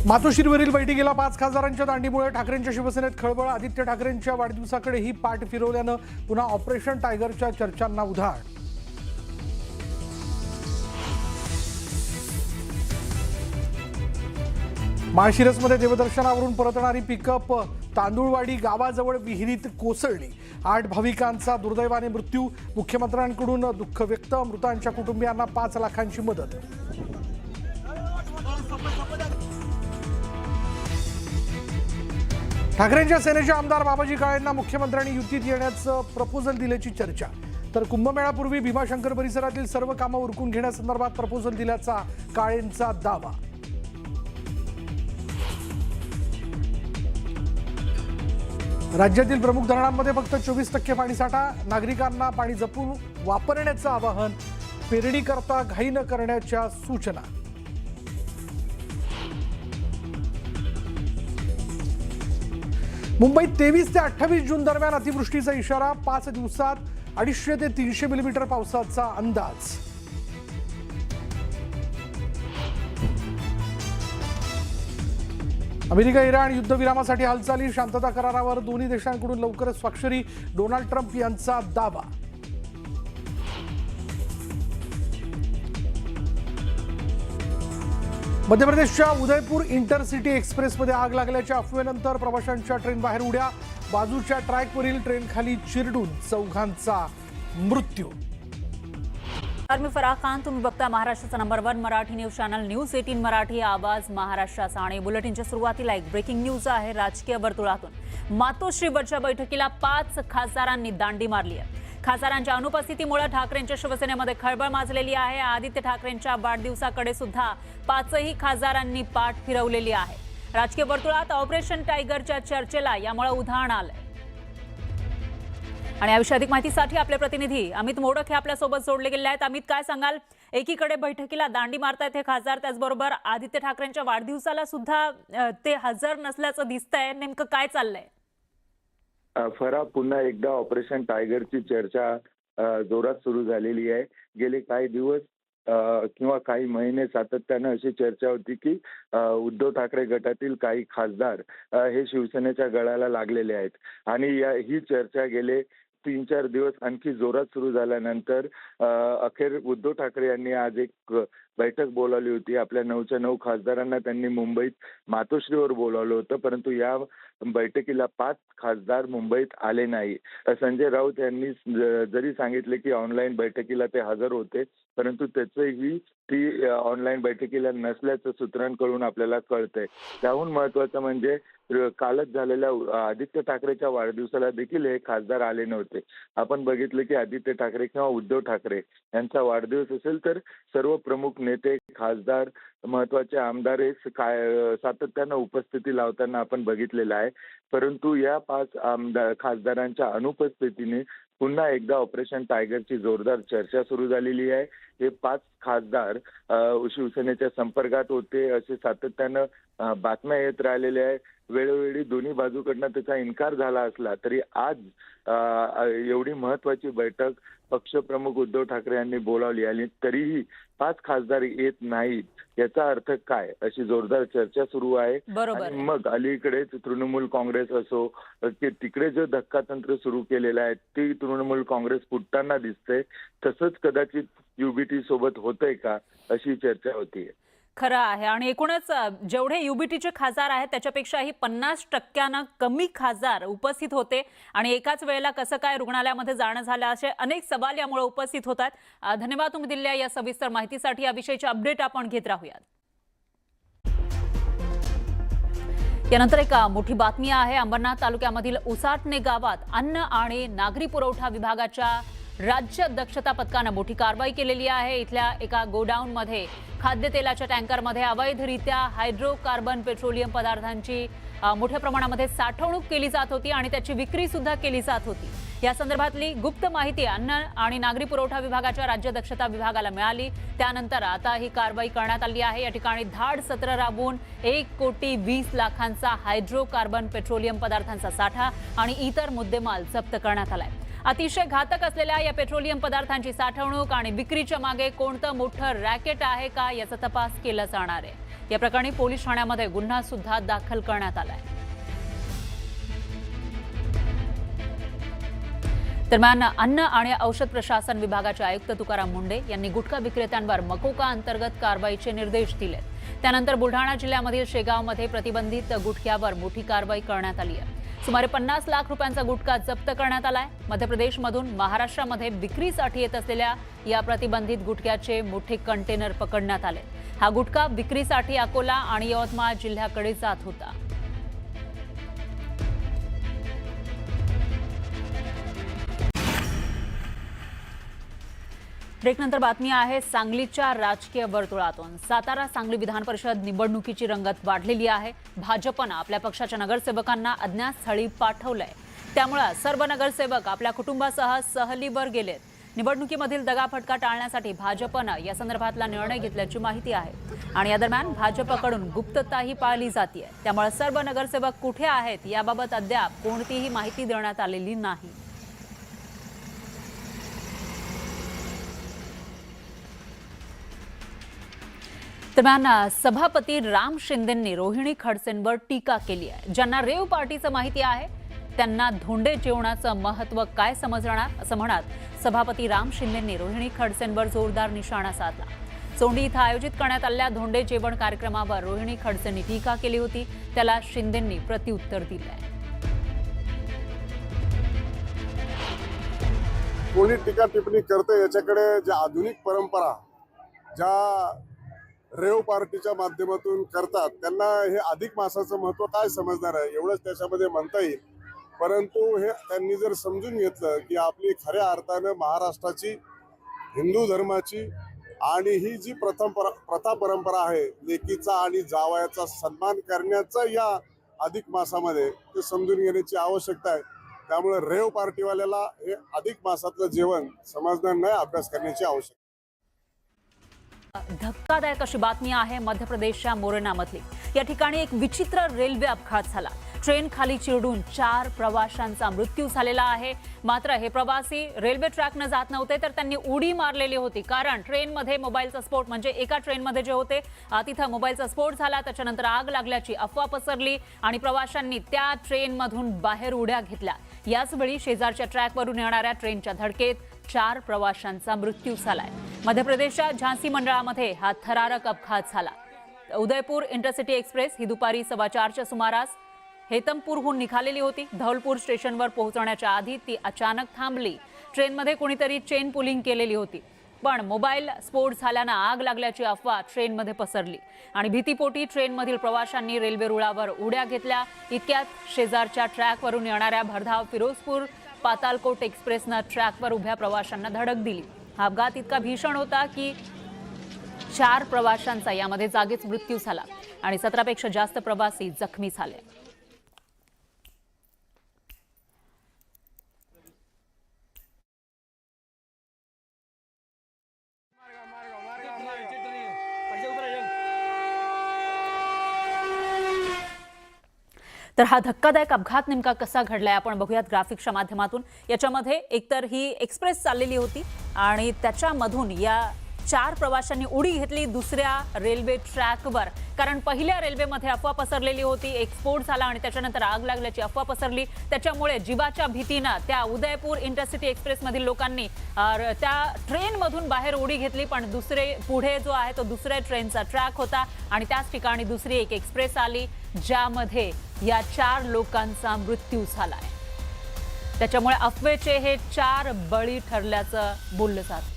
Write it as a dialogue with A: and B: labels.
A: मातोश्रीवरील बैठकीला 5 खासदारांच्या दांडीमुळे ठाकरेंच्या शिवसेनेत खळबळ. आदित्य ठाकरेंच्या वाढदिवसाकडे ही पाठ फिरवल्यानं पुन्हा ऑपरेशन टायगरच्या चर्चांना उधाण. माळशिरसमध्ये देवदर्शनावरून परतणारी पिकअप तांदुळवाडी गावाजवळ विहिरीत कोसळली. 8 भाविकांचा दुर्दैवाने मृत्यू. मुख्यमंत्र्यांकडून दुःख व्यक्त. मृतांच्या कुटुंबियांना 5 लाखांची मदत. ठाकरेंच्या सेनेचे आमदार बाबाजी काळेंना मुख्यमंत्र्यांनी युतीत येण्याचं प्रपोजल दिल्याची चर्चा. तर कुंभमेळ्यापूर्वी भीमाशंकर परिसरातील सर्व कामं उरकून घेण्यासंदर्भात प्रपोजल दिल्याचा काळेंचा दावा. राज्यातील प्रमुख धरणांमध्ये फक्त 24% पाणीसाठा. नागरिकांना पाणी जपून वापरण्याचं आवाहन. पेरणी करता घाई न करण्याच्या सूचना. मुंबईत 23 ते 28 जून दरम्यान अतिवृष्टीचा इशारा. 5 दिवसात 250 ते 300 मिलीमीटर पावसाचा अंदाज. अमेरिका इराण युद्धविरामासाठी हालचाली. शांतता करारावर दोन्ही देशांकडून लवकरच स्वाक्षरी. डोनाल्ड ट्रम्प यांचा दावा. मध्य प्रदेशच्या उदयपूर इंटरसिटी एक्सप्रेसमध्ये आग लागल्याच्या अफवेनंतर प्रवाशांच्या ट्रेन बाहेर उड्या. बाजूच्या ट्रॅकवरील ट्रेनखाली चिरडून 4घांचा मृत्यू.
B: मी फराह खान. तुम्ही बघता महाराष्ट्राचा number 1 Marathi news channel news 18 Marathi. आवाज महाराष्ट्राचा. आणि बुलेटिनच्या सुरुवातीला एक ब्रेकिंग न्यूज आहे राजकीय वर्तुळातून. मातोश्रीवरच्या बैठकीला 5 खासदारांनी दांडी मारली आहे. खासदारांच्या अनुपस्थितीमुळे ठाकरेंच्या शिवसेनेमध्ये खळबळ माजलेली आहे. आदित्य ठाकरेंच्या वाढदिवसाकडे सुद्धा 5ही खासदारांनी पाठ फिरवलेली आहे. राजकीय वर्तुळात ऑपरेशन टायगरच्या चर्चेला यामुळे उधाण आलंय. आणि याविषयी अधिक माहितीसाठी आपले प्रतिनिधी अमित मोडक हे आपल्यासोबत जोडले गेले आहेत. अमित, काय सांगाल? एकीकडे बैठकीला दांडी मारतायत हे खासदार, त्याचबरोबर आदित्य ठाकरेंच्या वाढदिवसाला सुद्धा ते हजर नसल्याचं दिसतंय. नेमकं काय चाललंय?
C: फरा, पुन्हा एकदा ऑपरेशन टायगरची चर्चा जोरात सुरू झालेली आहे. गेले काही दिवस किंवा काही महिने सातत्यानं अशी चर्चा होती की उद्धव ठाकरे गटातील काही खासदार हे शिवसेनेच्या गळाला लागलेले आहेत. आणि ही चर्चा गेले 3-4 दिवस आणखी जोरात सुरू झाल्यानंतर अखेर उद्धव ठाकरे यांनी आज एक बैठक बोलावली होती. आपल्या 9च्या 9 खासदारांना त्यांनी मुंबईत मातोश्रीवर बोलावलं होतं, परंतु या बैठकीला 5 खासदार मुंबईत आले नाही. संजय राऊत यांनी जरी सांगितले की ऑनलाईन बैठकीला ते हजर होते, परंतु त्याचंही ती ऑनलाईन बैठकीला नसल्याचं सूत्रांकडून आपल्याला कळतंय. त्याहून महत्वाचं म्हणजे कालच झालेल्या आदित्य ठाकरेच्या वाढदिवसाला देखील हे खासदार आले नव्हते. आपण बघितलं की आदित्य ठाकरे किंवा उद्धव ठाकरे यांचा वाढदिवस असेल तर सर्व प्रमुख नेते, खासदार, महत्वाचे आमदार हे सातत्यानं उपस्थिती लावताना आपण बघितलेलं आहे. परंतु या 5 खासदारांच्या अनुपस्थितीने पुन्हा एकदा ऑपरेशन टायगरची जोरदार चर्चा सुरू झालेली आहे. हे 5 खासदार शिवसेनेच्या संपर्कात होते असे सातत्यानं बातम्या येत राहिलेल्या आहे. वेळोवेळी दोन्ही बाजूकडनं त्याचा इन्कार झाला असला तरी आज एवढी महत्वाची बैठक पक्षप्रमुख उद्धव ठाकरे यांनी बोलावली आणि तरीही 5 खासदार येत नाहीत. याचा अर्थ काय, अशी जोरदार चर्चा सुरू आहे. आणि मग अलीकडेच तृणमूल काँग्रेस असो की तिकडे जो धक्कातंत्र सुरू केलेलं आहे ते तृणमूल काँग्रेस फुटताना दिसते. तसंच कदाचित युबीटी सोबत होतंय का, अशी चर्चा होतीये.
B: खरं आहे. आणि एकूणच जेवढे युबीटीचे खासदार आहेत त्याच्यापेक्षाही 50% कमी खासदार उपस्थित होते. आणि एकाच वेळेला कसं काय रुग्णालयामध्ये जाणं झालं, असे अनेक सवाल यामुळे उपस्थित होतात. धन्यवाद तुम्ही दिलेल्या या सविस्तर माहितीसाठी. याविषयीची अपडेट आपण घेत राहूयात. यानंतर एक मोठी बातमी आहे. अंबरनाथ तालुक्यामधील उसाटणे गावात अन्न आणि नागरी पुरवठा विभागाच्या राज्य दक्षता पथकानं मोठी कारवाई केलेली आहे. इथल्या एका गोडाऊनमध्ये खाद्यतेलाच्या टँकरमध्ये अवैधरित्या हायड्रोकार्बन पेट्रोलियम पदार्थांची मोठ्या प्रमाणामध्ये साठवणूक केली जात होती आणि त्याची विक्री सुद्धा केली जात होती. या संदर्भातली गुप्त माहिती अन्न आणि नागरी पुरवठा विभागाच्या राज्य दक्षता विभागाला मिळाली. त्यानंतर आता ही कारवाई करण्यात आली आहे. या ठिकाणी धाड सत्र राबवून 1,20,00,000 हायड्रोकार्बन पेट्रोलियम पदार्थांचा साठा आणि इतर मुद्देमाल जप्त करण्यात आलाय. अतिशय घातक असलेल्या या पेट्रोलियम पदार्थांची साठवणूक आणि विक्रीच्या मागे कोणतं मोठं रॅकेट आहे का, याचा तपास केला जाणार आहे. या प्रकरणी पोलीस ठाण्यामध्ये गुन्हा सुद्धा दाखल करण्यात आलाय। दरम्यान अन्न आणि औषध प्रशासन विभागाचे आयुक्त तुकाराम मुंडे यांनी गुटखा विक्रेत्यांवर मकोका अंतर्गत कारवाईचे निर्देश दिले। त्यानंतर बुलढाणा जिल्ह्यामधील शेगावमध्ये प्रतिबंधित गुटख्यावर मोठी कारवाई करण्यात आली आहे। सुमारे 50 लाख रुपयांचा गुटखा जप्त करण्यात आलाय। मध्य प्रदेशमधून महाराष्ट्रामध्ये विक्रीसाठी येत असलेल्या या प्रतिबंधित गुटख्याचे मोठे कंटेनर पकडण्यात आले। हा गुटखा विक्रीसाठी अकोला आणि यवतमाळ जिल्ह्याकडे जात होता। ब्रेकनंतर बातमी आहे सांगलीच्या राजकीय वर्तुळातून। सातारा सांगली विधान परिषद निवडणुकीची रंगत वाढलेली आहे। भाजपनं आपल्या पक्षाच्या नगरसेवकांना अज्ञात स्थळी पाठवलंय। त्यामुळे सर्व नगरसेवक आपल्या कुटुंबासह सहलीवर गेलेत। निवडणुकीमधील दगाफटका टाळण्यासाठी भाजपनं या संदर्भातला निर्णय घेतल्याची माहिती आहे आणि या दरम्यान भाजपकडून गुप्तताही पाळली जाते। त्यामुळे सर्व नगरसेवक कुठे आहेत याबाबत अद्याप कोणतीही माहिती देण्यात आलेली नाही। दरम्यान सभापती राम शिंदेंनी रोहिणी खडसेंवर टीका केली आहे। ज्यांना रेव पार्टीचं माहिती आहे त्यांना धोंडे जेवणाचं महत्त्व काय समजणार असं म्हणत सभापती राम शिंदेंनी रोहिणी खडसेंवर जोरदार निशाणा साधला। चोंडी इथं आयोजित करण्यात आलेल्या धोंडे जेवण कार्यक्रमावर रोहिणी खडसेंनी टीका केली होती। त्याला शिंदेंनी प्रत्युत्तर दिलंय।
D: कोणी टीका टिप्पणी करते याच्याकडे ज्या आधुनिक परंपरा ज्या रेव पार्टीच्या माध्यमातून करतात त्यांना हे अधिक मासाचं महत्त्व काय समजणार आहे एवढंच त्याच्यामध्ये म्हणता येईल। परंतु हे त्यांनी जर समजून घेतलं की आपली खऱ्या अर्थानं महाराष्ट्राची हिंदू धर्माची आणि ही जी प्रथा परंपरा आहे लेकीचा आणि जावयाचा सन्मान करण्याचा या अधिक मासामध्ये ते समजून घेण्याची आवश्यकता आहे। त्यामुळे रेव पार्टीवाल्याला हे अधिक मासातलं जेवण समजणार नाही, अभ्यास करण्याची आवश्यकता।
B: धक्कादायक अशी बातमी आहे मध्य प्रदेशच्या मोरेनामधली। या ठिकाणी एक विचित्र रेल्वे अपघात झाला। ट्रेन खाली चिरडून 4 प्रवाशांचा मृत्यू झालेला आहे। मात्र हे प्रवासी रेल्वे ट्रॅकने जात नव्हते तर त्यांनी उडी मारलेली होती, कारण ट्रेनमध्ये मोबाईलचा स्फोट म्हणजे एका ट्रेनमध्ये जे होते तिथं मोबाईलचा स्फोट झाला। त्याच्यानंतर आग लागल्याची अफवा पसरली आणि प्रवाशांनी त्या ट्रेनमधून बाहेर उड्या घेतल्या। याच वेळी शेजारच्या ट्रॅकवरून येणाऱ्या ट्रेनच्या धडकेत 4 प्रवाशांचा मृत्यू झालाय। मध्य प्रदेशच्या झांसी मंडळामध्ये हा थरारक अपघात झाला। उदयपूर इंटरसिटी एक्सप्रेस ही दुपारी 4:15च्या सुमारास हेतमपूरहून निघालेली होती। धौलपूर स्टेशनवर पोहोचण्याच्या आधी ती अचानक थांबली। ट्रेनमध्ये कोणीतरी चेन पुलिंग केलेली होती, पण मोबाईल स्फोट झाल्यानं आग लागल्याची अफवा ट्रेनमध्ये पसरली आणि भीतीपोटी ट्रेनमधील प्रवाशांनी रेल्वे रुळावर उड्या घेतल्या। इतक्यात शेजारच्या ट्रॅकवरून येणाऱ्या भरधाव फिरोजपूर पातालकोट एक्सप्रेसनं ट्रॅकवर उभ्या प्रवाशांना धडक दिली। हा अपघात इतका भीषण होता की 4 प्रवाशांचा यामध्ये जागीच मृत्यू झाला आणि 17पेक्षा जास्त प्रवासी जखमी झाले। तर हा धक्कादायक अपघात नेमका कसा घडलाय आपण बघूयात ग्राफिक्सच्या माध्यमातून। याच्यामध्ये एकतर ही एक्सप्रेस चाललेली होती आणि त्याच्यामधून या 4 प्रवाशांनी उडी घेतली दुसऱ्या रेल्वे ट्रॅकवर, कारण पहिल्या रेल्वेमध्ये अफवा पसरलेली होती, एक स्फोट झाला आणि त्याच्यानंतर आग लागल्याची अफवा पसरली। त्याच्यामुळे जीवाच्या भीतीनं त्या उदयपूर इंटरसिटी एक्सप्रेसमधील लोकांनी त्या ट्रेनमधून बाहेर उडी घेतली, पण पुढे जो आहे तो दुसऱ्या ट्रेनचा ट्रॅक होता आणि त्याच ठिकाणी दुसरी एक एक्सप्रेस आली ज्यामध्ये या 4 लोकांचा मृत्यू झालाय। त्याच्यामुळे अफवेचे हे 4 बळी ठरल्याचं बोललं जातंय।